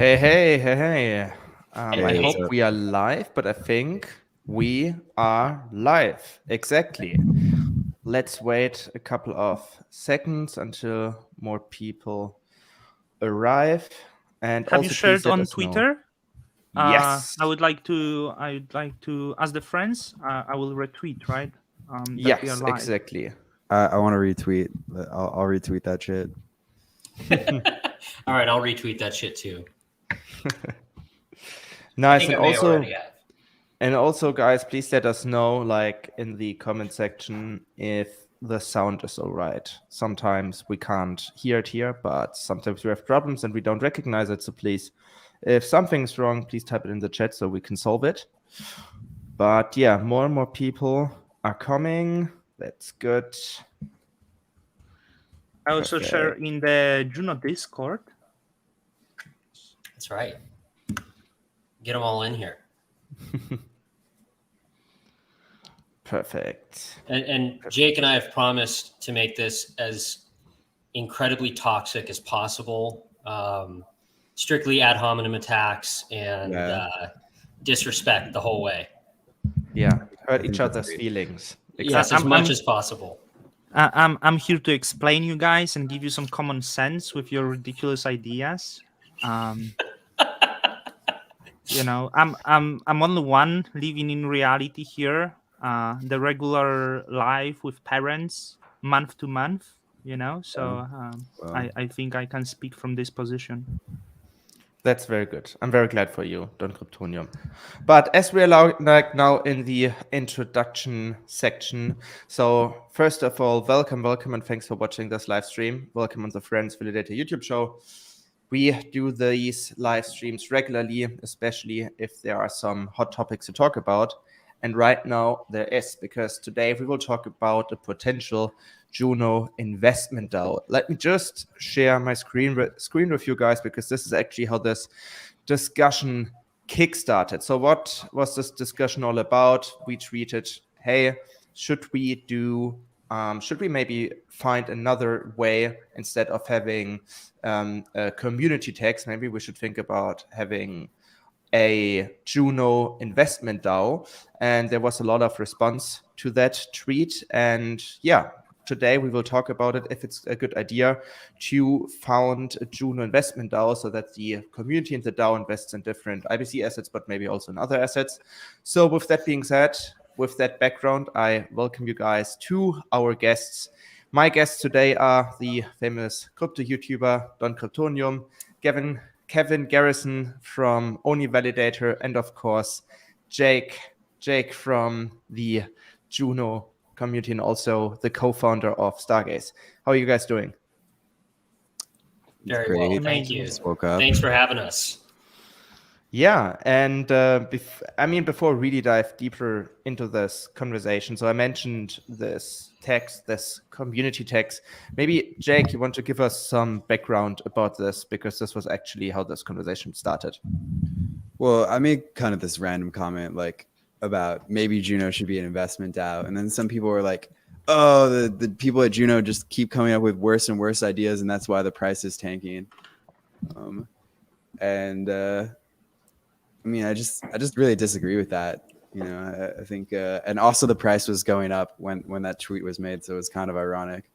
Hey. I Hey. hope we are live, but I think we are live. Exactly. Let's wait a couple of seconds until more people arrive. And Have also, you please shared let on us know. Twitter? Yes. I would like to as the friends. I will retweet, right? That we are Yes, live. exactly. I want to retweet. I'll retweet that shit. All right, I'll retweet that shit too. Nice. I may already have. And also, guys, please let us know, like in the comment section, if the sound is all right. Sometimes we can't hear it here, but sometimes we have problems and we don't recognize it. So please, if something's wrong, please type it in the chat so we can solve it. But yeah, more and more people are coming. That's good. I also share in the Juno Discord. That's right. Get them all in here. Perfect. And Jake and I have promised to make this as incredibly toxic as possible. Strictly ad hominem attacks and disrespect the whole way. Yeah, hurt each other's feelings. Yes, as much as possible. I'm here to explain you guys and give you some common sense with your ridiculous ideas. You know, I'm only one living in reality here. The regular life with parents, month to month. You know, so I think I can speak from this position. That's very good. I'm very glad for you, Don Cryptonium. But as we are now in the introduction section, so first of all, welcome, and thanks for watching this live stream. Welcome on the FRENS VALIDATOR YouTube show. We do these live streams regularly, especially if there are some hot topics to talk about. And right now there is, because today we will talk about the potential Juno investment DAO. Let me just share my screen with you guys, because this is actually how this discussion kickstarted. So what was this discussion all about? We tweeted, hey, should we maybe find another way instead of having a community tax? Maybe we should think about having a Juno investment DAO. And there was a lot of response to that tweet. And yeah, today we will talk about it, if it's a good idea to found a Juno investment DAO so that the community in the DAO invests in different IBC assets, but maybe also in other assets. So with that being said, with that background, I welcome you guys to our guests. My guests today are the famous crypto YouTuber Don Cryptonium, Kevin Garrison from Only Validator, and of course Jake from the Juno community and also the co-founder of Stargaze. How are you guys doing? Very well, thank you. Thanks for having us. Yeah, and before we really dive deeper into this conversation, so I mentioned this community tax. Maybe, Jake, you want to give us some background about this, because this was actually how this conversation started. Well, I made kind of this random comment, like, about maybe Juno should be an investment DAO. And then some people were like, oh, the people at Juno just keep coming up with worse and worse ideas, and that's why the price is tanking. I mean, I just really disagree with that. You know, I think, and also the price was going up when that tweet was made, so it was kind of ironic.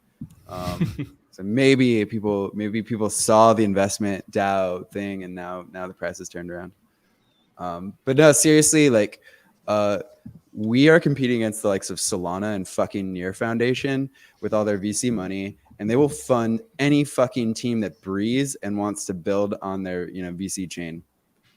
So maybe people saw the investment DAO thing, and now the price has turned around. But no, seriously, like, we are competing against the likes of Solana and fucking Near Foundation with all their VC money, and they will fund any fucking team that breathes and wants to build on their VC chain.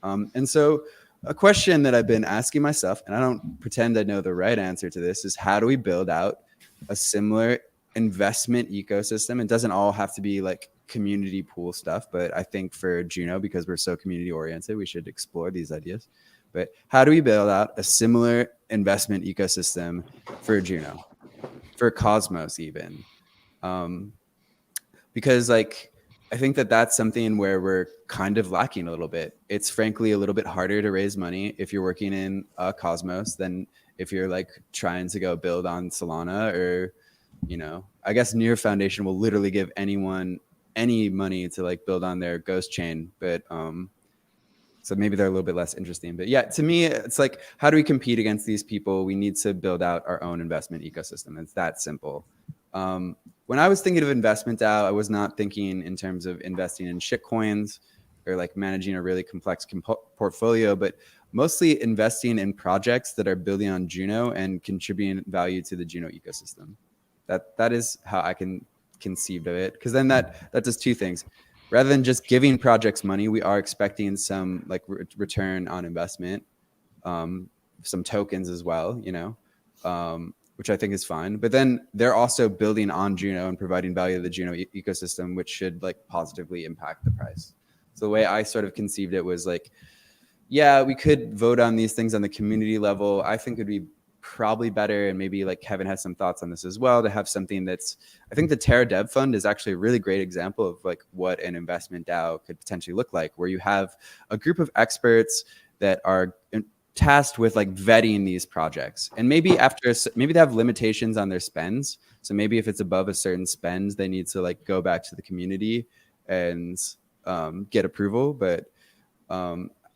And so a question that I've been asking myself, and I don't pretend I know the right answer to this, is how do we build out a similar investment ecosystem? It doesn't all have to be like community pool stuff, but I think for Juno, because we're so community oriented, we should explore these ideas. But how do we build out a similar investment ecosystem for Juno, for Cosmos even? Because like, I think that's something where we're kind of lacking a little bit. It's frankly a little bit harder to raise money if you're working in Cosmos than if you're like trying to go build on Solana, or, I guess Near Foundation will literally give anyone any money to like build on their ghost chain. But So maybe they're a little bit less interesting. But yeah, to me, it's like, how do we compete against these people? We need to build out our own investment ecosystem. It's that simple. When I was thinking of investment DAO, I was not thinking in terms of investing in shitcoins or like managing a really complex portfolio, but mostly investing in projects that are building on Juno and contributing value to the Juno ecosystem. That is how I can conceive of it. Because then that does two things. Rather than just giving projects money, we are expecting some like return on investment, some tokens as well, you know, which I think is fine. But then they're also building on Juno and providing value to the Juno ecosystem, which should like positively impact the price. So the way I sort of conceived it was like, yeah, we could vote on these things on the community level. I think it'd be probably better, and maybe like Kevin has some thoughts on this as well, to have something that's, I think the Terra Dev Fund is actually a really great example of like what an investment DAO could potentially look like, where you have a group of experts that are tasked with like vetting these projects, and maybe maybe they have limitations on their spends. So maybe if it's above a certain spend, they need to like go back to the community and get approval. But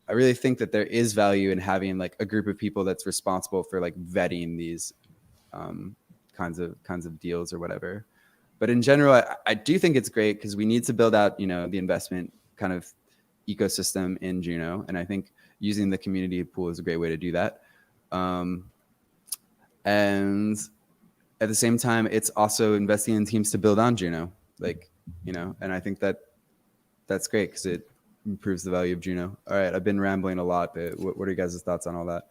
I really think that there is value in having like a group of people that's responsible for like vetting these kinds of deals or whatever. But in general, I do think it's great because we need to build out, you know, the investment kind of ecosystem in Juno, and I think using the community pool is a great way to do that. And at the same time, it's also investing in teams to build on Juno, like, you know, and I think that's great because it improves the value of Juno. All right, I've been rambling a lot, but what are you guys' thoughts on all that?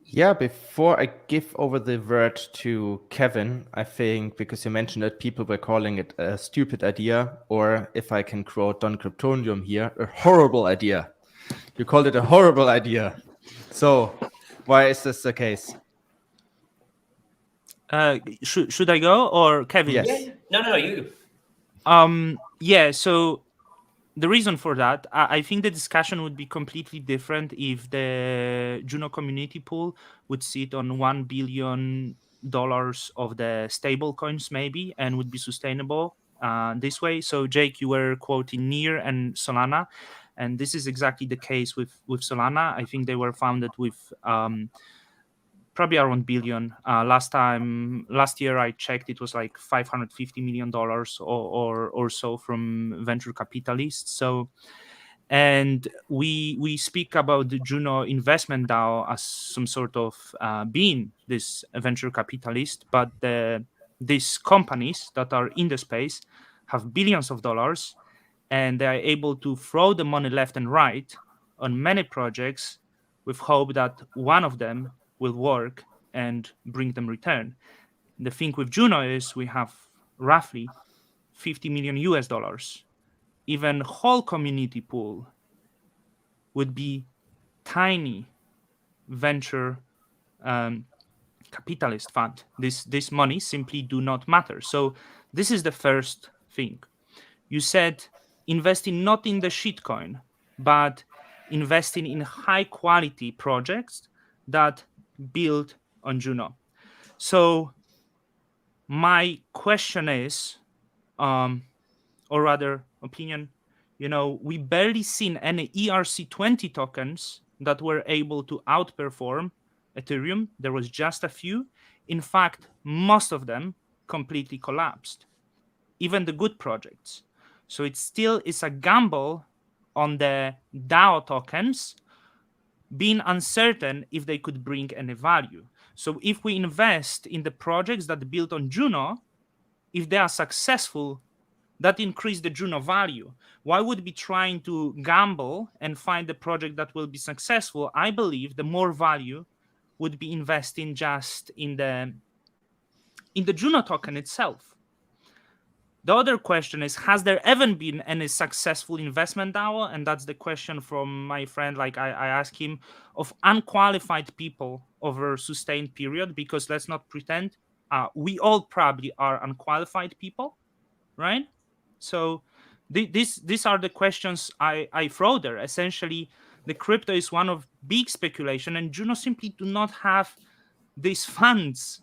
Yeah, before I give over the word to Kevin, I think, because you mentioned that people were calling it a stupid idea, or if I can quote Don Cryptonium here, a horrible idea. You called it a horrible idea. So why is this the case? Should I go, or Kevin? Yes. Yeah. No, you. Yeah, so the reason for that, I think the discussion would be completely different if the Juno community pool would sit on $1 billion of the stable coins maybe, and would be sustainable this way. So Jake, you were quoting Near and Solana, and this is exactly the case with Solana. I think they were founded with probably around billion. Last year I checked, it was like $550 million or so from venture capitalists. So, and we speak about the Juno investment DAO as some sort of being this venture capitalist, but these companies that are in the space have billions of dollars, and they are able to throw the money left and right on many projects with hope that one of them will work and bring them return. The thing with Juno is we have roughly 50 million US dollars. Even whole community pool would be tiny venture capitalist fund. This money simply do not matter. So this is the first thing. You said investing not in the shitcoin, but investing in high quality projects that build on Juno. So my question is, or rather opinion, you know, we barely seen any ERC20 tokens that were able to outperform Ethereum. There was just a few. In fact, most of them completely collapsed, even the good projects. So it still is a gamble on the DAO tokens, being uncertain if they could bring any value. So if we invest in the projects that build on Juno, if they are successful, that increase the Juno value. Why would be trying to gamble and find the project that will be successful? I believe the more value would be investing just in the Juno token itself. The other question is, has there ever been any successful investment DAO? And that's the question from my friend, like I asked him, of unqualified people over a sustained period, because let's not pretend, we all probably are unqualified people, right? So these are the questions I throw there. Essentially, the crypto is one of big speculation, and Juno simply do not have these funds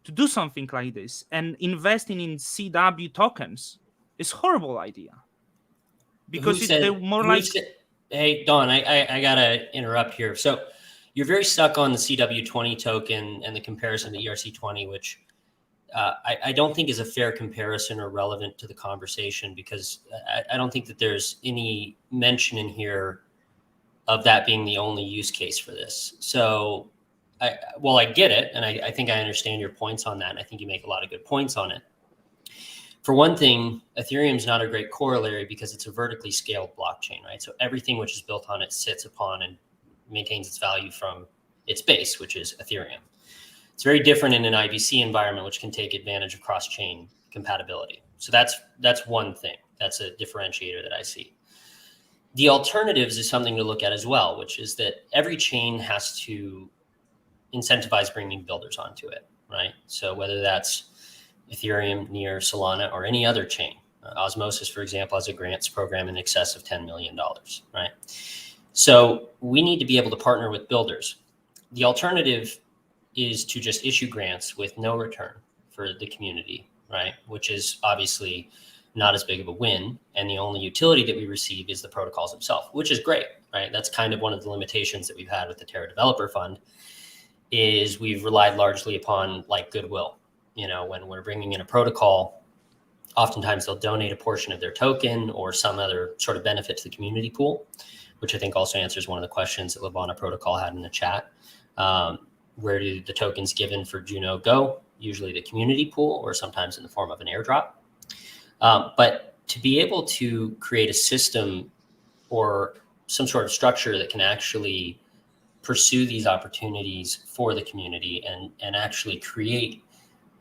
to do something like this, and investing in CW tokens is horrible idea, because it's more like Hey, Don, I gotta interrupt here. So you're very stuck on the CW20 token and the comparison to ERC20, which I don't think is a fair comparison or relevant to the conversation, because I don't think that there's any mention in here of that being the only use case for this. So I get it, and I think I understand your points on that, and I think you make a lot of good points on it. For one thing, Ethereum is not a great corollary because it's a vertically scaled blockchain, right? So everything which is built on it sits upon and maintains its value from its base, which is Ethereum. It's very different in an IBC environment, which can take advantage of cross-chain compatibility. So that's one thing. That's a differentiator that I see. The alternatives is something to look at as well, which is that every chain has to incentivize bringing builders onto it, right? So whether that's Ethereum, Near, Solana, or any other chain. Osmosis, for example, has a grants program in excess of $10 million, right? So we need to be able to partner with builders. The alternative is to just issue grants with no return for the community, right? Which is obviously not as big of a win. And the only utility that we receive is the protocols themselves, which is great, right? That's kind of one of the limitations that we've had with the Terra Developer Fund, is we've relied largely upon like goodwill. You know, when we're bringing in a protocol, oftentimes they'll donate a portion of their token or some other sort of benefit to the community pool, which I think also answers one of the questions that Levana Protocol had in the chat. Where do the tokens given for Juno go? Usually the community pool, or sometimes in the form of an airdrop. But to be able to create a system or some sort of structure that can actually pursue these opportunities for the community and actually create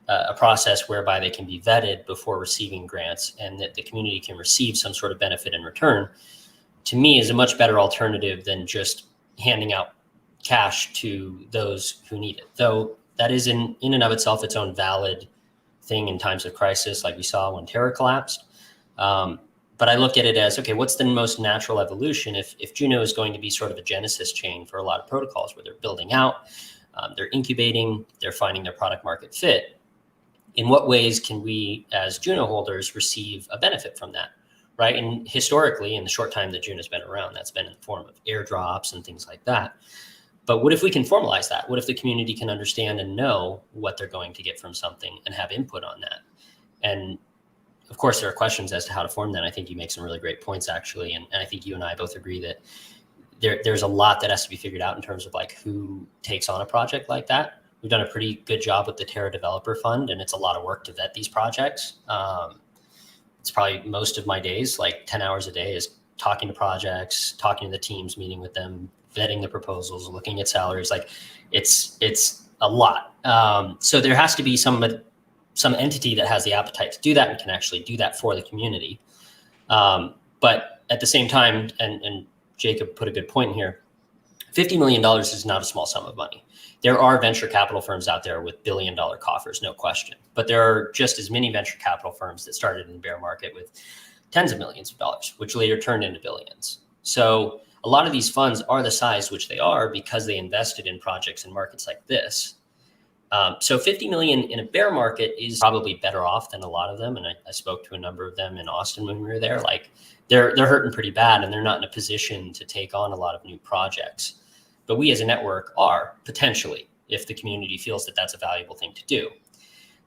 a process whereby they can be vetted before receiving grants, and that the community can receive some sort of benefit in return, to me is a much better alternative than just handing out cash to those who need it. Though that is in and of itself its own valid thing in times of crisis, like we saw when Terra collapsed. But I look at it as, okay, what's the most natural evolution? If Juno is going to be sort of a genesis chain for a lot of protocols where they're building out, they're incubating, they're finding their product market fit, in what ways can we as Juno holders receive a benefit from that, right? And historically, in the short time that Juno's been around, that's been in the form of airdrops and things like that. But what if we can formalize that? What if the community can understand and know what they're going to get from something and have input on that? And of course, there are questions as to how to form that. I think you make some really great points, actually. And I think you and I both agree that there's a lot that has to be figured out in terms of like who takes on a project like that. We've done a pretty good job with the Terra Developer Fund, and it's a lot of work to vet these projects. It's probably most of my days, like 10 hours a day, is talking to projects, talking to the teams, meeting with them, vetting the proposals, looking at salaries. Like it's a lot. So there has to be some entity that has the appetite to do that and can actually do that for the community. But at the same time, and Jacob put a good point here, $50 million is not a small sum of money. There are venture capital firms out there with billion-dollar coffers, no question. But there are just as many venture capital firms that started in the bear market with tens of millions of dollars, which later turned into billions. So a lot of these funds are the size which they are because they invested in projects and markets like this. So 50 million in a bear market is probably better off than a lot of them. And I spoke to a number of them in Austin when we were there. Like they're hurting pretty bad, and they're not in a position to take on a lot of new projects. But we as a network are, potentially, if the community feels that that's a valuable thing to do.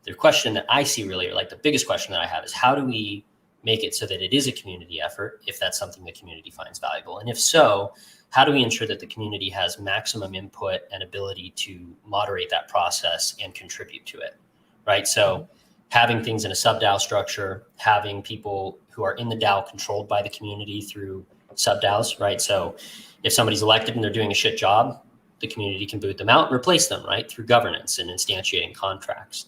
The question that I see really, or like the biggest question that I have, is how do we make it so that it is a community effort if that's something the community finds valuable? And if so, how do we ensure that the community has maximum input and ability to moderate that process and contribute to it, right? So having things in a sub-DAO structure, having people who are in the DAO controlled by the community through sub-DAOs, right? So if somebody's elected and they're doing a shit job, the community can boot them out and replace them, right? Through governance and instantiating contracts.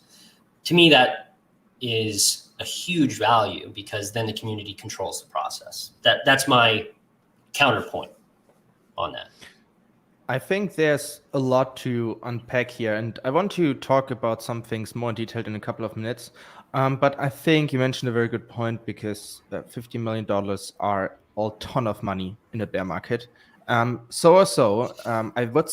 To me, that is a huge value because then the community controls the process. That's my counterpoint on that. I think there's a lot to unpack here, and I want to talk about some things more detailed in a couple of minutes. But I think you mentioned a very good point, because $50 million are a ton of money in a bear market. I would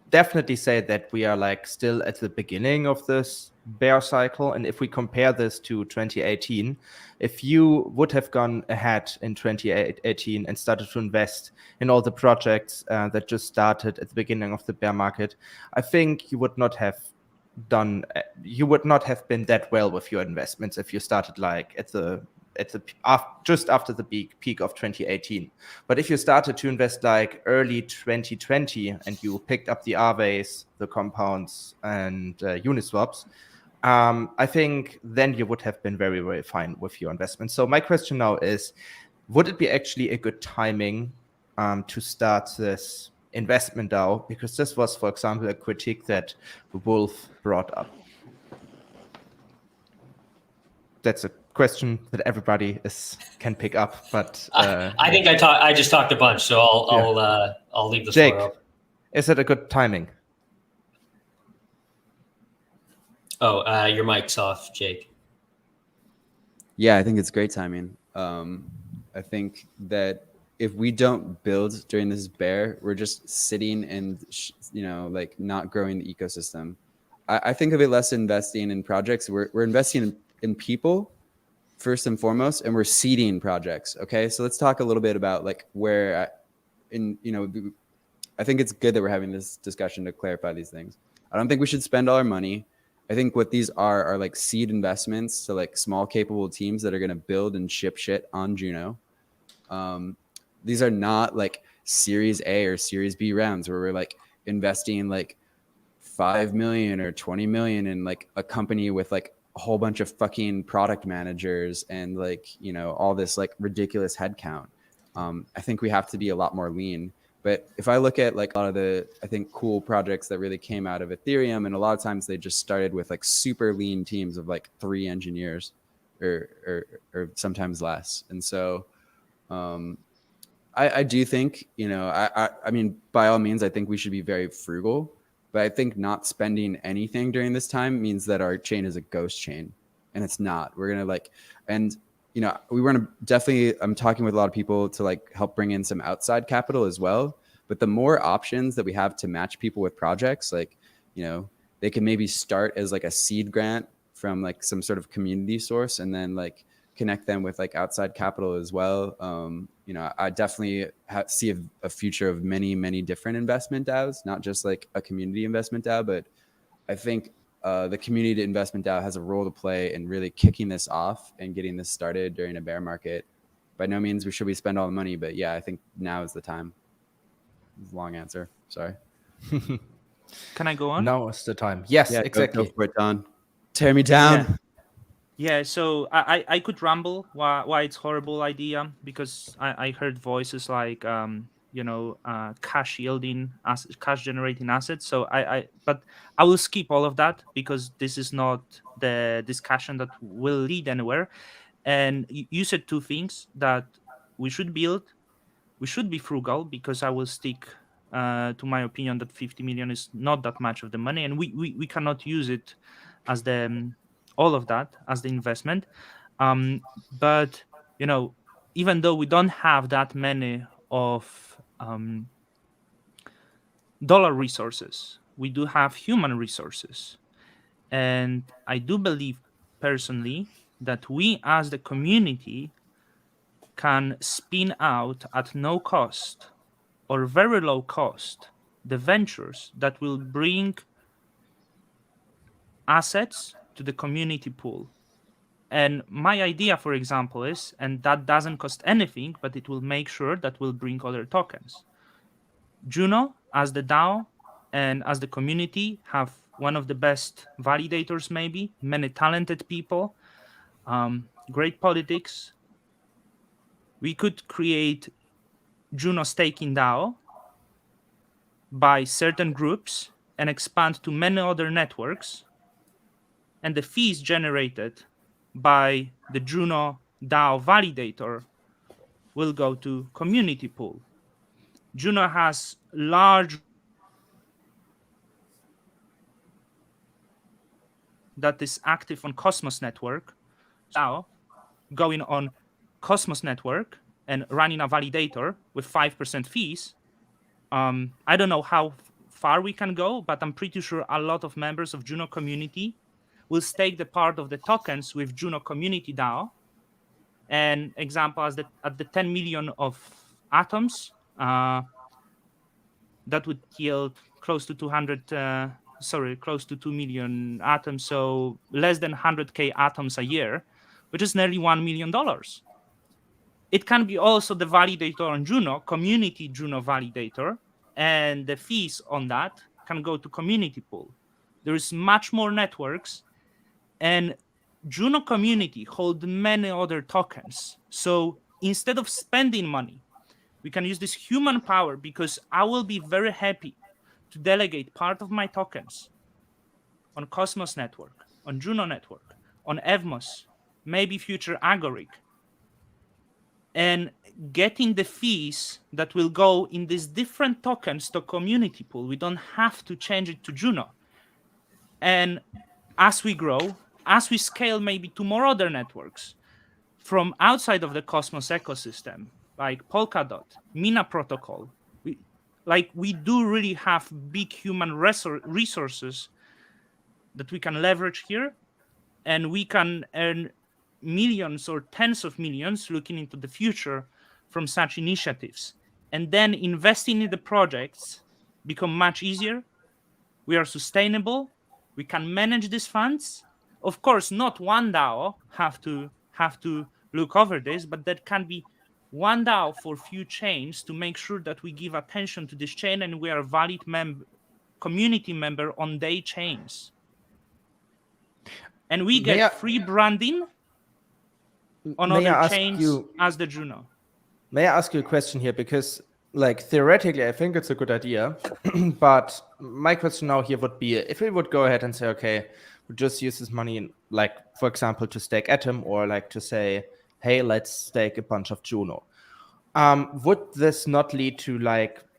definitely say that we are like still at the beginning of this bear cycle. And if we compare this to 2018, if you would have gone ahead in 2018 and started to invest in all the projects that just started at the beginning of the bear market, I think you would not have been that well with your investments if you started like just after the peak of 2018. But if you started to invest like early 2020 and you picked up the Aves, the compounds, and Uniswaps, I think then you would have been very, very fine with your investment. So my question now is, would it be actually a good timing to start this investment DAO? Because this was, for example, a critique that Wolf brought up. That's a question that everybody can pick up, but I think I just talked a bunch, so I'll leave the Jake, floor open. Is it a good timing? Oh, your mic's off, Jake. Yeah, I think it's great timing. I think that if we don't build during this bear, we're just sitting and like not growing the ecosystem. I think of it less investing in projects. We're investing in people first and foremost, and we're seeding projects. Okay, so let's talk a little bit about like where, I think it's good that we're having this discussion to clarify these things. I don't think we should spend all our money. I think what these are like seed investments to like small capable teams that are going to build and ship shit on Juno. These are not like Series A or Series B rounds where we're like investing like 5 million or 20 million in like a company with like a whole bunch of fucking product managers and like, all this like ridiculous headcount. I think we have to be a lot more lean. But if I look at like a lot of the, I think, cool projects that really came out of Ethereum, and a lot of times they just started with like super lean teams of like 3 engineers or sometimes less. And so I do think, I mean, by all means, I think we should be very frugal. But I think not spending anything during this time means that our chain is a ghost chain, and it's not. We're going to like, and we want to definitely, I'm talking with a lot of people to like help bring in some outside capital as well. But the more options that we have to match people with projects, like, they can maybe start as like a seed grant from like some sort of community source, and then like connect them with like outside capital as well. I definitely see a future of many, many different investment DAOs, not just like a community investment DAO, but I think the community investment DAO has a role to play in really kicking this off and getting this started during a bear market. By no means should we spend all the money, but yeah, I think now is the time. Long answer. Sorry. Can I go on? Now is the time. Yes, yeah, exactly. Go for it, Don. Tear me down. Yeah, so I could ramble why it's horrible idea, because I heard voices like cash yielding cash generating assets. So but I will skip all of that because this is not the discussion that will lead anywhere. And you said 2 things: that we should build, we should be frugal, because I will stick to my opinion that 50 million is not that much of the money, and we cannot use it as the all of that as the investment. But even though we don't have that many of dollar resources, we do have human resources. And I do believe personally that we as the community can spin out at no cost or very low cost the ventures that will bring assets to the community pool. And my idea, for example, is, and that doesn't cost anything, but it will make sure that we'll bring other tokens. Juno, as the DAO and as the community, have one of the best validators, maybe, many talented people, great politics. We could create Juno staking DAO by certain groups and expand to many other networks. And the fees generated by the Juno DAO validator will go to community pool. Juno has large that is active on Cosmos network. Now going on Cosmos network and running a validator with 5% fees. I don't know how far we can go, but I'm pretty sure a lot of members of Juno community will stake the part of the tokens with Juno community DAO. An example as at the 10 million of atoms, that would yield close to 2 million atoms, so less than 100K atoms a year, which is nearly $1 million. It can be also the validator on Juno, community Juno validator, and the fees on that can go to community pool. There is much more networks, and Juno community hold many other tokens. So instead of spending money, we can use this human power, because I will be very happy to delegate part of my tokens on Cosmos Network, on Juno Network, on Evmos, maybe future Agoric, and getting the fees that will go in these different tokens to community pool. We don't have to change it to Juno. And as we grow, as we scale maybe to more other networks from outside of the Cosmos ecosystem, like Polkadot, Mina protocol, we do really have big human resources that we can leverage here, and we can earn millions or tens of millions looking into the future from such initiatives. And then investing in the projects become much easier. We are sustainable. We can manage these funds. Of course, not one DAO have to look over this, but that can be one DAO for few chains to make sure that we give attention to this chain and we are a valid community member on their chains. And we get free branding on other chains as the Juno. May I ask you a question here? Because theoretically, I think it's a good idea. But my question now here would be, if we would go ahead and say, okay, we just use this money, for example, to stake Atom, or to say, hey, let's stake a bunch of Juno. Would this not lead to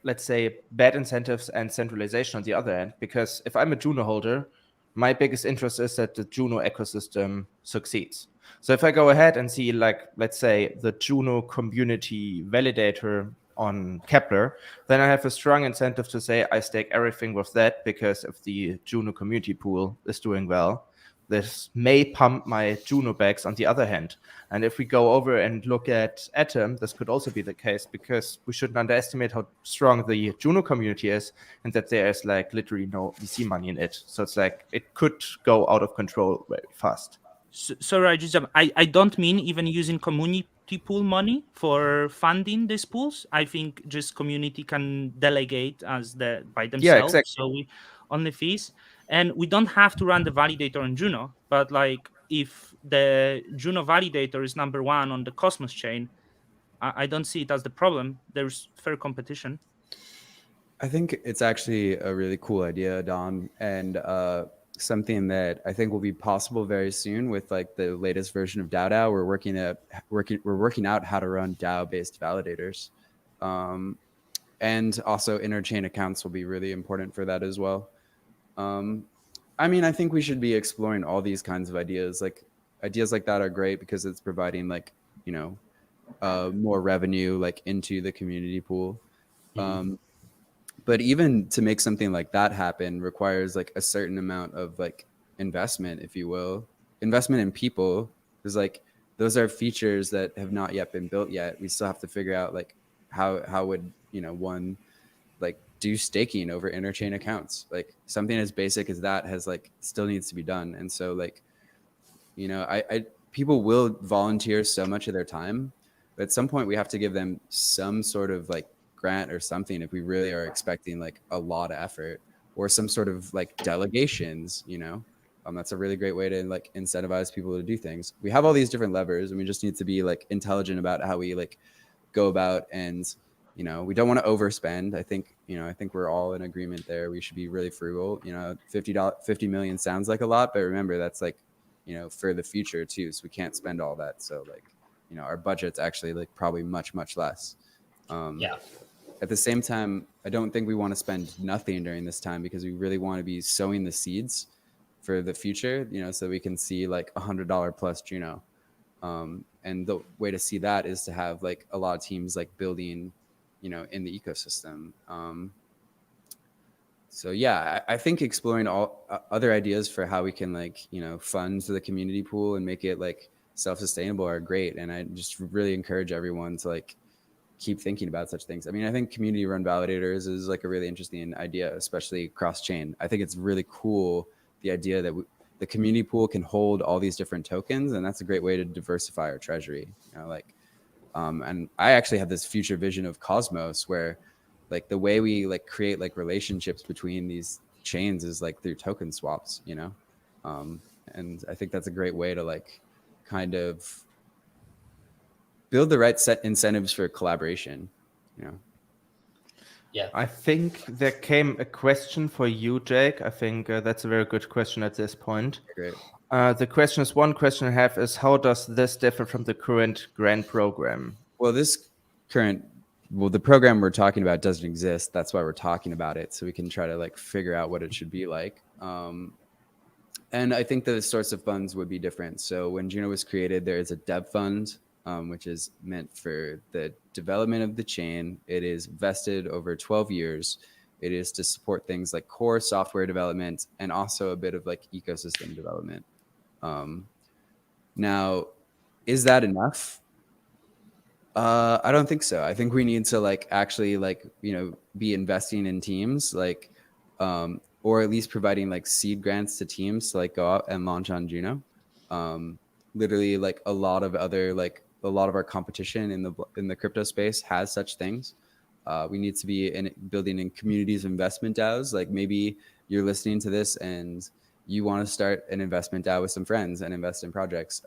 let's say, bad incentives and centralization on the other end? Because if I'm a Juno holder, my biggest interest is that the Juno ecosystem succeeds. So if I go ahead and see, let's say, the Juno community validator on Kepler, then I have a strong incentive to say I stake everything with that, because if the Juno community pool is doing well, this may pump my Juno bags on the other hand. And if we go over and look at Atom, this could also be the case, because we shouldn't underestimate how strong the Juno community is, and that there is literally no VC money in it. So it's it could go out of control very fast. Sorry, I don't mean even using community pool money for funding these pools. I think just community can delegate by themselves. Yeah, exactly. So we only fees. And we don't have to run the validator on Juno, but if the Juno validator is number one on the Cosmos chain, I don't see it as the problem. There's fair competition. I think it's actually a really cool idea, Don, and something that I think will be possible very soon with the latest version of DAO. We're working out how to run DAO-based validators, and also interchain accounts will be really important for that as well. I think we should be exploring all these kinds of ideas. Ideas like that are great because it's providing more revenue into the community pool. Mm-hmm. But even to make something like that happen requires a certain amount of investment, if you will, investment in people. Because those are features that have not yet been built yet. We still have to figure out how would one do staking over interchain accounts. Something as basic as that has still needs to be done. And so people will volunteer so much of their time, but at some point we have to give them some sort of grant or something if we really are expecting a lot of effort, or some sort of delegations. That's a really great way to incentivize people to do things. We have all these different levers, and we just need to be intelligent about how we go about, and we don't want to overspend. I think we're all in agreement there. We should be really frugal. $50 million sounds like a lot, but remember that's for the future too. So we can't spend all that. So our budget's actually probably much, much less. Yeah. At the same time, I don't think we want to spend nothing during this time, because we really want to be sowing the seeds for the future, so we can see $100 plus Juno. And the way to see that is to have a lot of teams building, in the ecosystem. So yeah, I think exploring all other ideas for how we can like, you know, fund the community pool and make it like self-sustainable are great. And I just really encourage everyone to like keep thinking about such things. I mean, I think community run validators is like a really interesting idea, especially cross chain. I think it's really cool, the idea that the community pool can hold all these different tokens, and that's a great way to diversify our treasury. You know, like, and I actually have this future vision of Cosmos where like the way we like create like relationships between these chains is like through token swaps, you know? And I think that's a great way to like kind of build the right set incentives for collaboration, you know? Yeah. I think there came a question for you, Jake. I think that's a very good question at this point. Great. The question is, one question I have is, how does this differ from the current grant program? Well, the program we're talking about doesn't exist. That's why we're talking about it. So we can try to like figure out what it should be like. And I think the source of funds would be different. So when Juno was created, there is a dev fund, which is meant for the development of the chain. It is vested over 12 years. It is to support things like core software development and also a bit of like ecosystem development. Now, is that enough? I don't think so. I think we need to like actually like, you know, be investing in teams like, or at least providing like seed grants to teams to like go out and launch on Juno. Literally like a lot of our competition in the crypto space has such things. We need to be building in communities of investment DAOs. Like maybe you're listening to this and you want to start an investment DAO with some friends and invest in projects.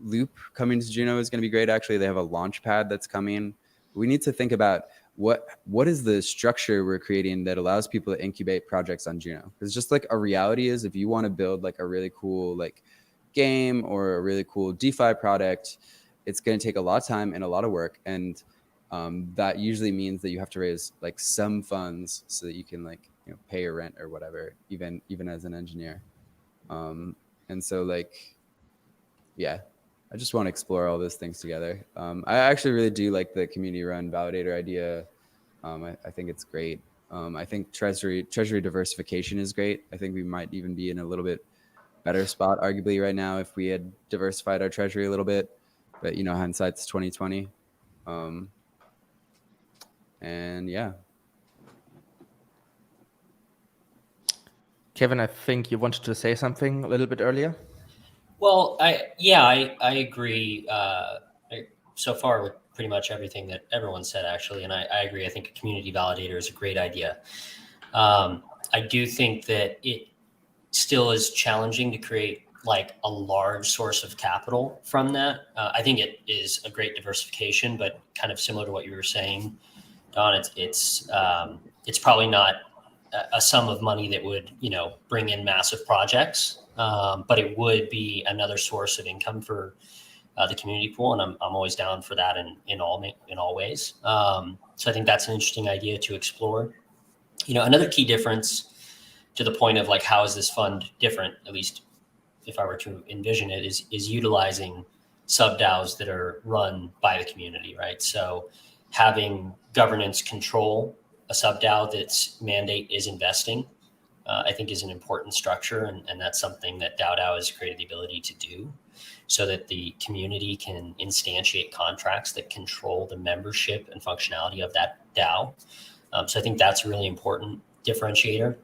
Loop coming to Juno is going to be great. Actually, they have a launch pad that's coming. We need to think about what is the structure we're creating that allows people to incubate projects on Juno. Because just like a reality is, if you want to build like a really cool like game or a really cool DeFi product, it's going to take a lot of time and a lot of work. And that usually means that you have to raise like some funds so that you can like, you know, pay your rent or whatever, even as an engineer. And so like, yeah, I just want to explore all those things together. I actually really do like the community run validator idea. I think it's great. I think treasury diversification is great. I think we might even be in a little bit better spot arguably right now if we had diversified our treasury a little bit, but you know, hindsight's 2020. And yeah. Kevin, I think you wanted to say something a little bit earlier. Well, I agree so far with pretty much everything that everyone said, actually. And I agree. I think a community validator is a great idea. I do think that it still is challenging to create like a large source of capital from that. I think it is a great diversification, but kind of similar to what you were saying, Don, it's probably not a sum of money that would, you know, bring in massive projects. But it would be another source of income for the community pool, and I'm always down for that in all ways. So I think that's an interesting idea to explore. You know, another key difference to the point of like how is this fund different, at least if I were to envision it, is utilizing sub DAOs that are run by the community, right? So having governance control a sub DAO that's mandate is investing. I think is an important structure, and that's something that DAO has created the ability to do so that the community can instantiate contracts that control the membership and functionality of that DAO. So I think that's a really important differentiator.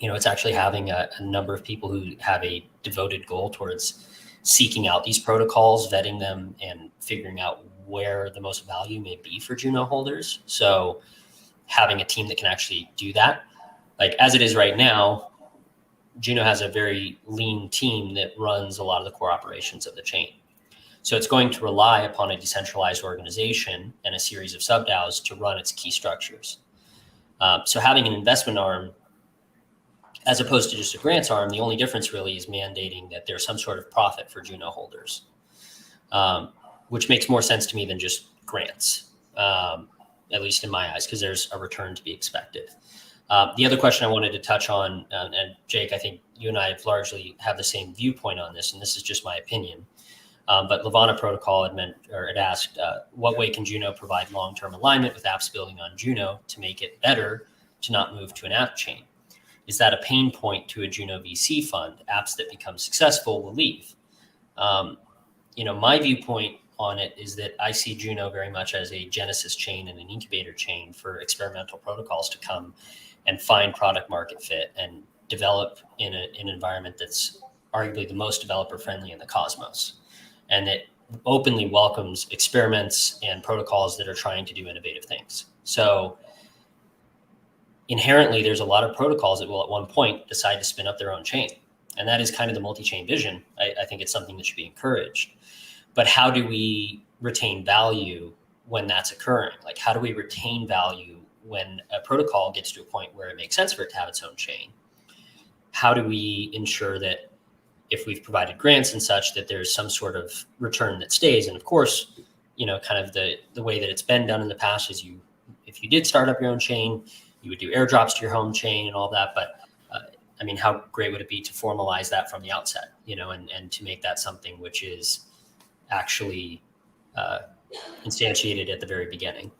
You know, it's actually having a number of people who have a devoted goal towards seeking out these protocols, vetting them, and figuring out where the most value may be for Juno holders. So having a team that can actually do that. Like as it is right now, Juno has a very lean team that runs a lot of the core operations of the chain. So it's going to rely upon a decentralized organization and a series of sub DAOs to run its key structures. So having an investment arm, as opposed to just a grants arm, the only difference really is mandating that there's some sort of profit for Juno holders, which makes more sense to me than just grants, at least in my eyes, because there's a return to be expected. The other question I wanted to touch on, and Jake, I think you and I have the same viewpoint on this, and this is just my opinion. But Levana Protocol had asked, what way can Juno provide long-term alignment with apps building on Juno to make it better to not move to an app chain? Is that a pain point to a Juno VC fund? Apps that become successful will leave. My viewpoint on it is that I see Juno very much as a genesis chain and an incubator chain for experimental protocols to come and find product market fit and develop in an environment that's arguably the most developer friendly in the cosmos. And it openly welcomes experiments and protocols that are trying to do innovative things. So inherently, there's a lot of protocols that will at one point decide to spin up their own chain. And that is kind of the multi-chain vision. I think it's something that should be encouraged. But how do we retain value when that's occurring? Like, how do we retain value when a protocol gets to a point where it makes sense for it to have its own chain? How do we ensure that if we've provided grants and such, that there's some sort of return that stays? And of course, kind of the way that it's been done in the past is if you did start up your own chain, you would do airdrops to your home chain and all that. But how great would it be to formalize that from the outset, and to make that something which is actually instantiated at the very beginning?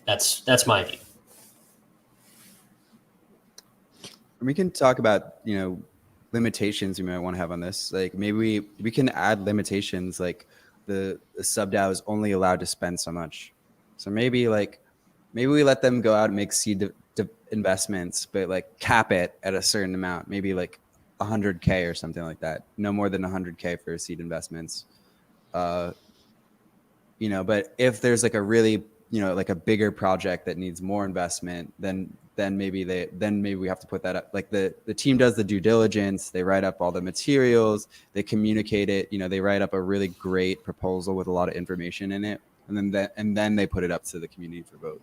That's my view. We can talk about, limitations you might want to have on this. Like maybe we can add limitations, like the sub DAO is only allowed to spend so much. So maybe we let them go out and make seed investments, but like cap it at a certain amount, maybe like 100K or something like that. No more than 100K for seed investments. But if there's like a really, like a bigger project that needs more investment, then maybe we have to put that up. Like the team does the due diligence, they write up all the materials, they communicate it, they write up a really great proposal with a lot of information in it, and then they put it up to the community for vote.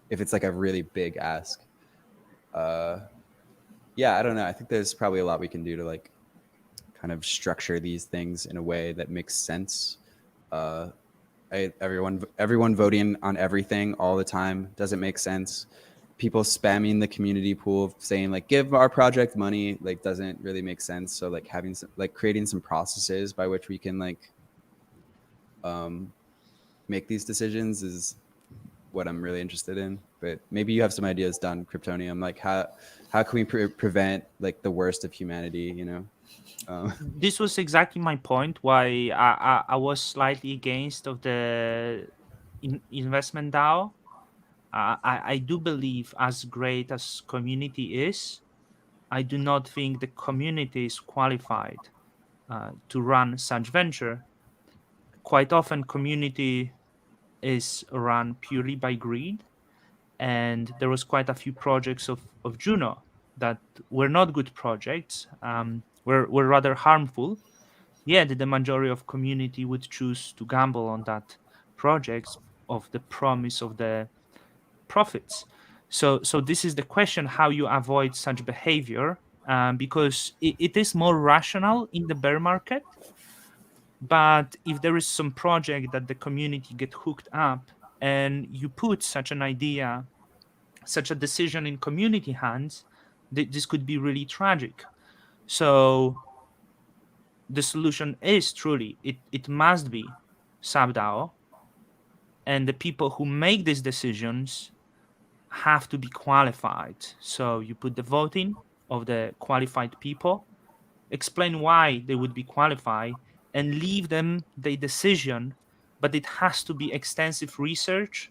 If it's like a really big ask. I don't know. I think there's probably a lot we can do to like kind of structure these things in a way that makes sense. Everyone voting on everything all the time doesn't make sense. People spamming the community pool saying like give our project money like doesn't really make sense. So like having some, like creating some processes by which we can like make these decisions is what I'm really interested in. But maybe you have some ideas, Don Cryptonium, like how can we prevent like the worst of humanity, This was exactly my point, why I was slightly against of the investment DAO. I do believe, as great as community is, I do not think the community is qualified to run such venture. Quite often community is run purely by greed, and there was quite a few projects of Juno that were not good projects, were rather harmful, yet the majority of community would choose to gamble on that projects of the promise of the profits. So this is the question, how you avoid such behavior, because it is more rational in the bear market. But if there is some project that the community get hooked up and you put such an idea, such a decision in community hands, this could be really tragic. So the solution is truly, it must be sub-DAO, and the people who make these decisions have to be qualified. So you put the voting of the qualified people, explain why they would be qualified, and leave them the decision, but it has to be extensive research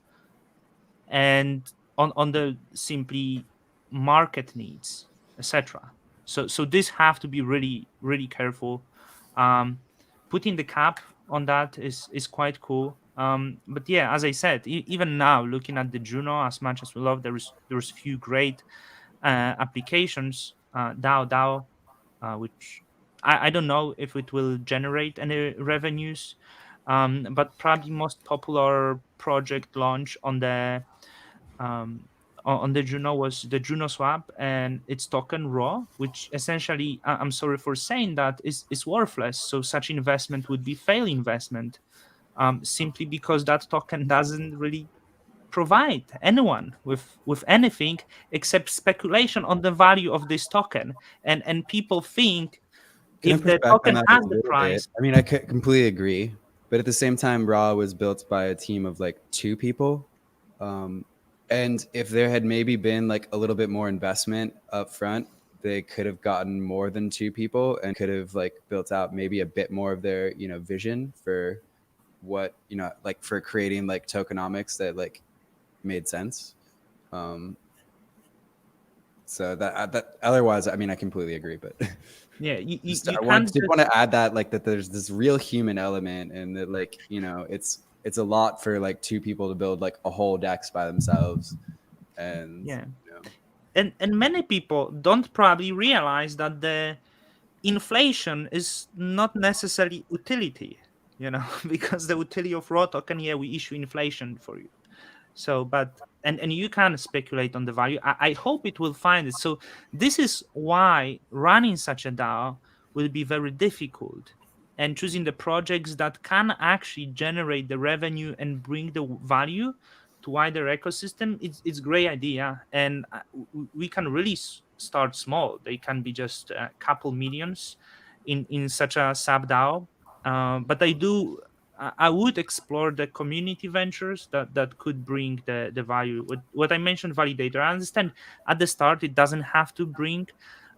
and on the simply market needs, etc. So this have to be really, really careful. Putting the cap on that is quite cool. But yeah, as I said, even now looking at the Juno, as much as we love, there's few great applications, DAO, which I don't know if it will generate any revenues, but probably most popular project launch on the Juno was the Juno swap and its token raw, which essentially, I'm sorry for saying that, is worthless. So such investment would be fail investment, simply because that token doesn't really provide anyone with anything except speculation on the value of this token, and people think if the token has the price. I mean, I completely agree, but at the same time, Raw was built by a team of like 2 people. And if there had maybe been like a little bit more investment up front, they could have gotten more than 2 people and could have like built out maybe a bit more of their, vision for what, like for creating like tokenomics that like made sense. So that otherwise, I mean, I completely agree, but Yeah, you I can't did want to add that like that there's this real human element, and that like it's a lot for like 2 people to build like a whole DEX by themselves, and yeah. And many people don't probably realize that the inflation is not necessarily utility, because the utility of raw token, yeah, we issue inflation for you. So, but and you can speculate on the value. I hope it will find it. So this is why running such a DAO will be very difficult, and choosing the projects that can actually generate the revenue and bring the value to wider ecosystem. It's great idea, and we can really start small. They can be just a couple millions in such a sub DAO. But I would explore the community ventures that could bring the value. What I mentioned, validator. I understand at the start it doesn't have to bring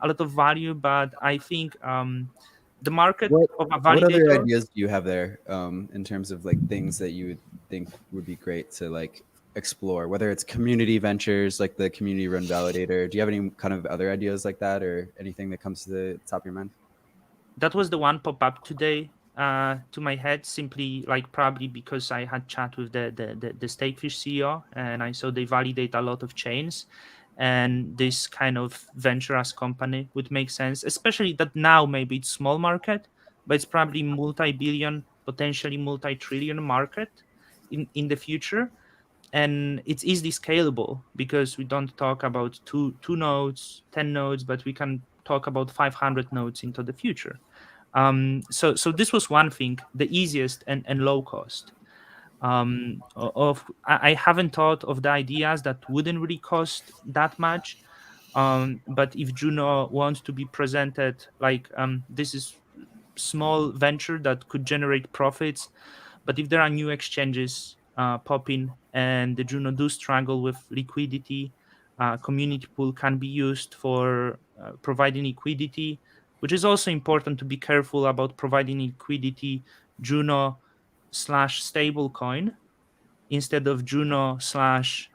a lot of value, but I think the market of a What other validator. ideas do you have there, in terms of like things that you would think would be great to like explore, whether it's community ventures like the community run validator? Do you have any kind of other ideas like that, or anything that comes to the top of your mind? That was the one pop up today to my head, simply like probably because I had chat with the Stakefish CEO, and I saw they validate a lot of chains, and this kind of venture as company would make sense, especially that now maybe it's small market, but it's probably multi-billion, potentially multi-trillion market in the future. And it's easily scalable because we don't talk about two nodes, 10 nodes, but we can talk about 500 nodes into the future. So this was one thing, the easiest and low cost. I haven't thought of the ideas that wouldn't really cost that much. But if Juno wants to be presented like this is small venture that could generate profits, but if there are new exchanges popping and the Juno do struggle with liquidity, community pool can be used for providing liquidity, which is also important to be careful about providing liquidity Juno slash stablecoin instead of Juno slash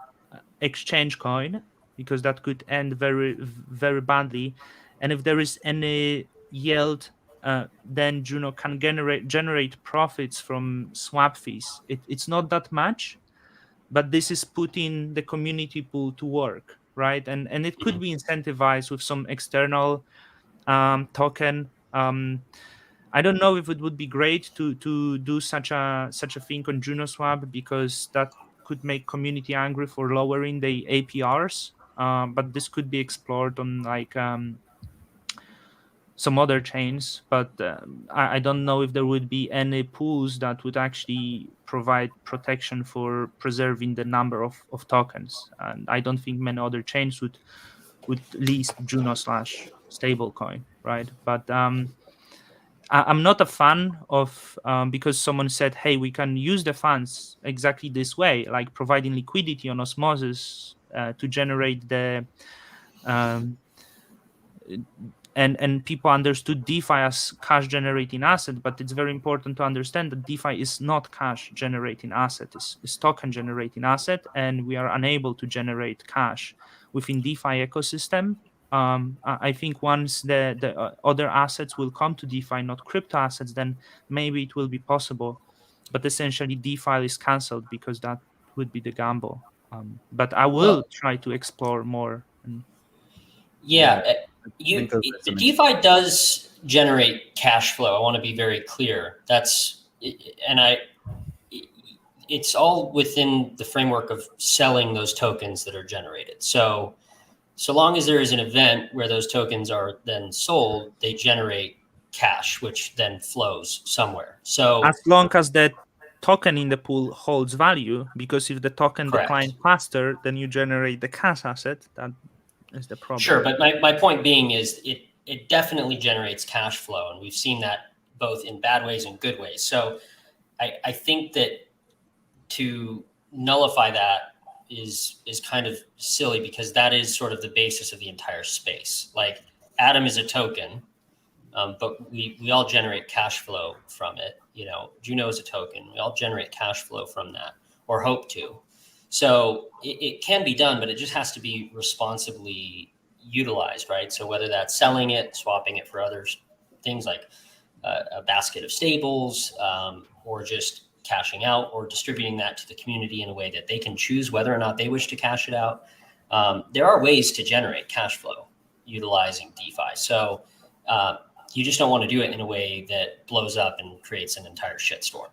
exchange coin, because that could end very, very badly. And if there is any yield, then Juno can generate profits from swap fees. It's not that much, but this is putting the community pool to work, right? And it could be incentivized with some external token. I don't know if it would be great to do such a thing on JunoSwap, because that could make community angry for lowering the APRs. But this could be explored on like some other chains. But I don't know if there would be any pools that would actually provide protection for preserving the number of tokens. And I don't think many other chains would list Juno slash stablecoin, right? But I'm not a fan of because someone said, "Hey, we can use the funds exactly this way, like providing liquidity on osmosis to generate the." And people understood DeFi as cash generating asset, but it's very important to understand that DeFi is not cash generating asset; it's token generating asset, and we are unable to generate cash within DeFi ecosystem. I think once the other assets will come to DeFi, not crypto assets, then maybe it will be possible. But essentially, DeFi is cancelled because that would be the gamble. But I will try to explore more. Yeah, think those are some DeFi does generate cash flow. I want to be very clear. It's all within the framework of selling those tokens that are generated. So long as there is an event where those tokens are then sold, they generate cash, which then flows somewhere. So as long as the token in the pool holds value, because if the token declines faster, then you generate the cash asset. That is the problem. Sure, but my point being is it definitely generates cash flow, and we've seen that both in bad ways and good ways. So I think that to nullify that is kind of silly, because that is sort of the basis of the entire space. Like Atom is a token, but we all generate cash flow from it. You know, Juno is a token. We all generate cash flow from that, or hope to. So it can be done, but it just has to be responsibly utilized, right? So whether that's selling it, swapping it for other things like a basket of stables, or just cashing out, or distributing that to the community in a way that they can choose whether or not they wish to cash it out. There are ways to generate cash flow utilizing DeFi. So you just don't want to do it in a way that blows up and creates an entire shitstorm.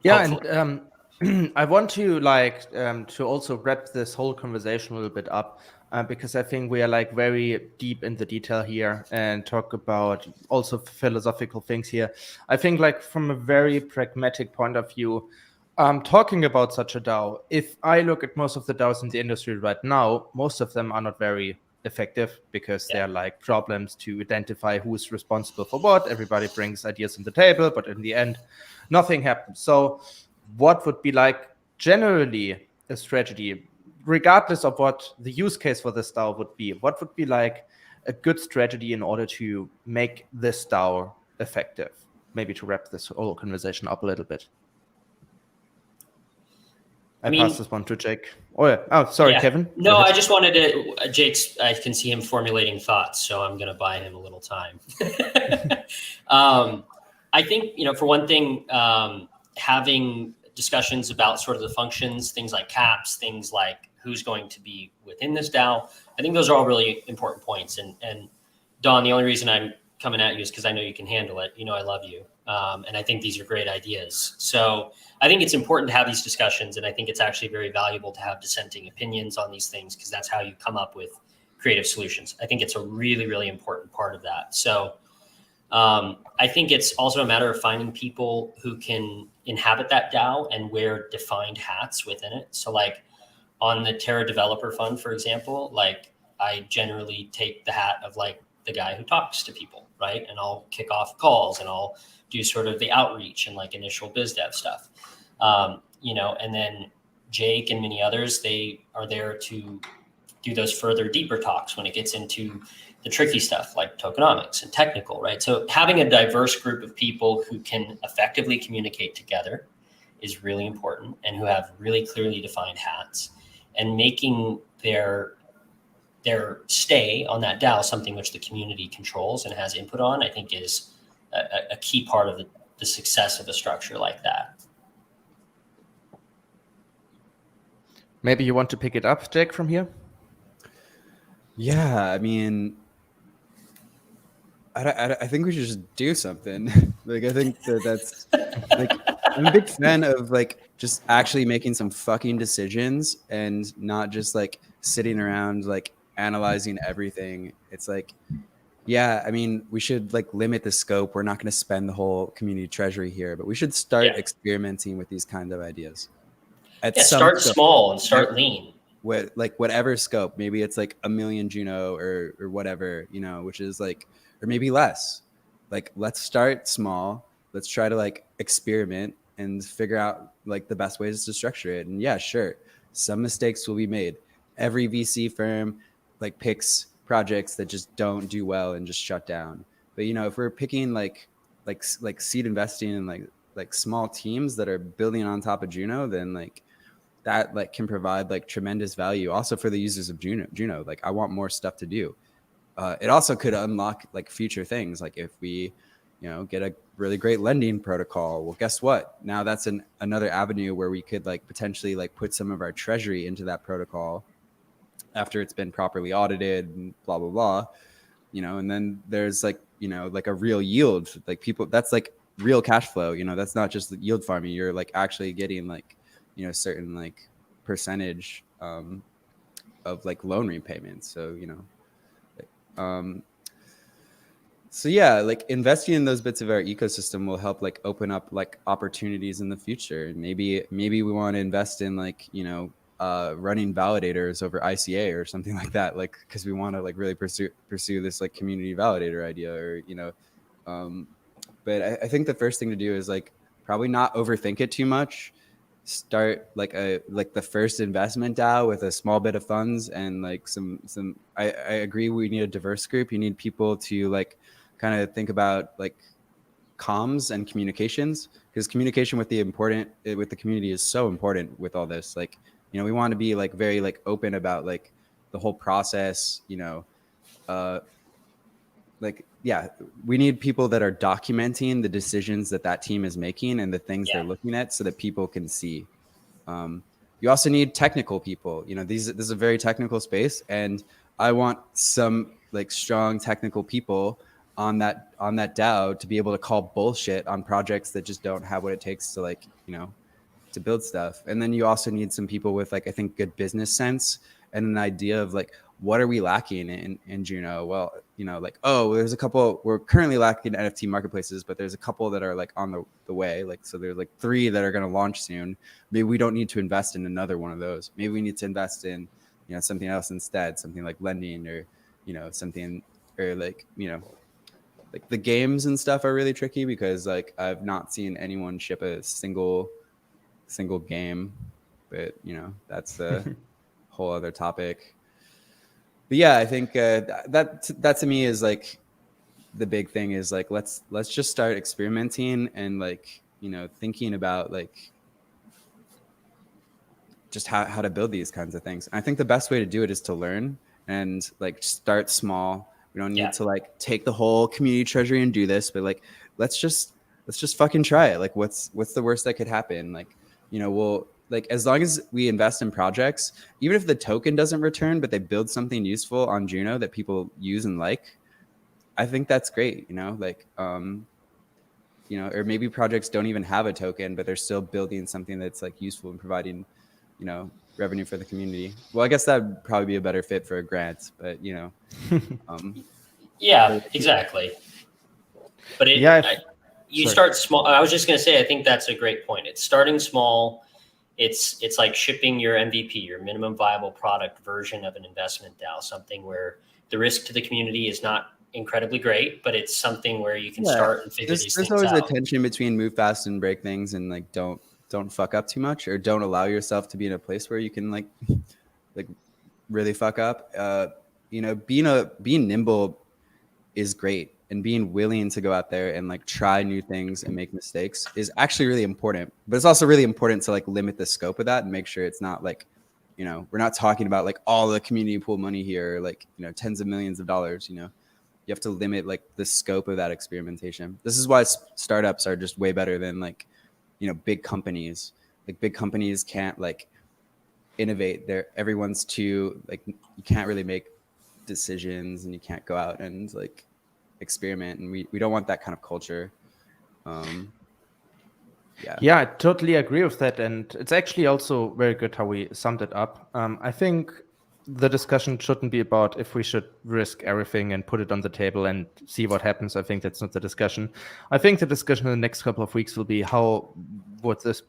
Yeah, hopefully. And I want to to also wrap this whole conversation a little bit up, because I think we are like very deep in the detail here and talk about also philosophical things here. I think like from a very pragmatic point of view, talking about such a DAO, if I look at most of the DAOs in the industry right now, most of them are not very effective, because there are like problems to identify who's responsible for what. Everybody brings ideas on the table, but in the end, nothing happens. So what would be like generally a strategy, regardless of what the use case for this DAO would be? What would be like a good strategy in order to make this DAO effective? Maybe to wrap this whole conversation up a little bit. I pass this one to Jake. Oh, yeah. Oh, sorry, Kevin. No, I just wanted to, Jake's, I can see him formulating thoughts, so I'm going to buy him a little time. I think, you know, for one thing, having discussions about sort of the functions, things like caps, things like who's going to be within this DAO, I think those are all really important points. And Don, the only reason I'm coming at you is because I know you can handle it. You know, I love you. And I think these are great ideas. So I think it's important to have these discussions. And I think it's actually very valuable to have dissenting opinions on these things, because that's how you come up with creative solutions. I think it's a really, really important part of that. So I think it's also a matter of finding people who can inhabit that DAO and wear defined hats within it. So like on the Terra Developer Fund, for example, like I generally take the hat of like the guy who talks to people, right? And I'll kick off calls and I'll do sort of the outreach and like initial biz dev stuff. You know, and then Jake and many others, they are there to do those further deeper talks when it gets into the tricky stuff like tokenomics and technical, right? So having a diverse group of people who can effectively communicate together is really important, and who have really clearly defined hats, and making their stay on that DAO something which the community controls and has input on, I think is a key part of the success of a structure like that. Maybe you want to pick it up, Jake, from here? Yeah, I mean, I think we should just do something. Like, I think that's like, I'm a big fan of like just actually making some fucking decisions and not just like sitting around like analyzing everything. It's like, yeah, I mean, we should like limit the scope. We're not going to spend the whole community treasury here, but we should start experimenting with these kinds of ideas. Start small and start lean. Whatever scope, maybe it's like 1 million Juno or whatever, you know, which is like, or maybe less. Like, let's start small. Let's try to like experiment and figure out like the best ways to structure it. And yeah, sure, some mistakes will be made. Every VC firm like picks projects that just don't do well and just shut down. But you know, if we're picking like seed investing in like small teams that are building on top of Juno, then like that like can provide like tremendous value also for the users of Juno. Like, I want more stuff to do. It also could unlock like future things. Like if we, you know, get a really great lending protocol, well, guess what? Now that's another avenue where we could like potentially like put some of our treasury into that protocol after it's been properly audited and blah, blah, blah, you know, and then there's like, you know, like a real yield, like people, that's like real cash flow, you know, that's not just yield farming. You're like actually getting like, you know, certain like percentage of like loan repayments. So, you know, so yeah, like investing in those bits of our ecosystem will help like open up like opportunities in the future. And maybe we want to invest in like, you know, running validators over ICA or something like that, like because we want to like really pursue this like community validator idea, or you know, but I think the first thing to do is like probably not overthink it too much, start like the first investment DAO with a small bit of funds and like some. I agree. We need a diverse group. You need people to like kind of think about like comms and communications, because communication with the community is so important with all this. Like, you know, we want to be like very like open about like the whole process, you know, like, yeah, we need people that are documenting the decisions that team is making and the things they're looking at so that people can see. You also need technical people. You know, this is a very technical space, and I want some like strong technical people on that DAO to be able to call bullshit on projects that just don't have what it takes to like, you know, to build stuff. And then you also need some people with like, I think, good business sense and an idea of like, what are we lacking in Juno? Well, you know, like, oh, there's a couple, we're currently lacking NFT marketplaces, but there's a couple that are like on the way. Like, so there's like 3 that are going to launch soon. Maybe we don't need to invest in another one of those. Maybe we need to invest in, you know, something else instead, something like lending or, you know, something, or like, you know, like the games and stuff are really tricky because like I've not seen anyone ship a single game, but you know, that's a whole other topic. But yeah, I think that to me is like the big thing is like, let's just start experimenting and like, you know, thinking about like just how to build these kinds of things. And I think the best way to do it is to learn and like start small. We don't need to like take the whole community treasury and do this, but like, let's just fucking try it. Like what's the worst that could happen? Like, you know, we'll like, as long as we invest in projects, even if the token doesn't return, but they build something useful on Juno that people use and like, I think that's great. You know, like, you know, or maybe projects don't even have a token, but they're still building something that's like useful and providing, you know, revenue for the community. Well, I guess that'd probably be a better fit for a grant, but you know, yeah, exactly. But you start small. I was just going to say, I think that's a great point. It's starting small. It's like shipping your MVP, your minimum viable product version of an investment DAO, something where the risk to the community is not incredibly great, but it's something where you can start and figure these things out. There's always a tension between move fast and break things and like don't fuck up too much, or don't allow yourself to be in a place where you can like really fuck up. You know, being nimble is great, and being willing to go out there and like try new things and make mistakes is actually really important. But it's also really important to like limit the scope of that and make sure it's not like, you know, we're not talking about like all the community pool money here, like, you know, tens of millions of dollars. You know, you have to limit like the scope of that experimentation. This is why startups are just way better than like, you know, big companies. Like big companies can't like innovate. Everyone's too like, you can't really make decisions and you can't go out and like experiment, and we don't want that kind of culture. Yeah, I totally agree with that, and it's actually also very good how we summed it up. I think the discussion shouldn't be about if we should risk everything and put it on the table and see what happens. I think that's not the discussion. I think the discussion in the next couple of weeks will be how would this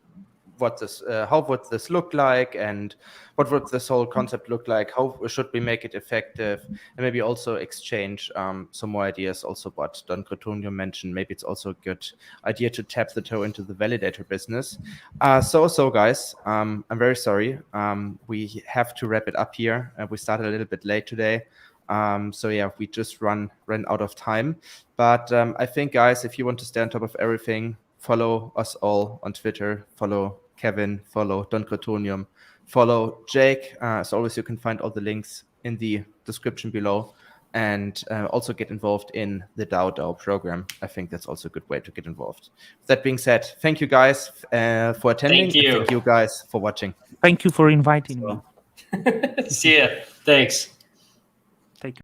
look like, and what would this whole concept look like? How should we make it effective? And maybe also exchange some more ideas. Also, what Don Cryptonium mentioned. Maybe it's also a good idea to tap the toe into the validator business. So guys, I'm very sorry. We have to wrap it up here. We started a little bit late today. So yeah, we just ran out of time. But I think, guys, if you want to stay on top of everything, follow us all on Twitter, follow Kevin, follow Don Cryptonium, follow Jake. As always, you can find all the links in the description below, and also get involved in the DAO program. I think that's also a good way to get involved. That being said, thank you guys for attending. Thank you guys for watching. Thank you for inviting me. See ya. Thanks.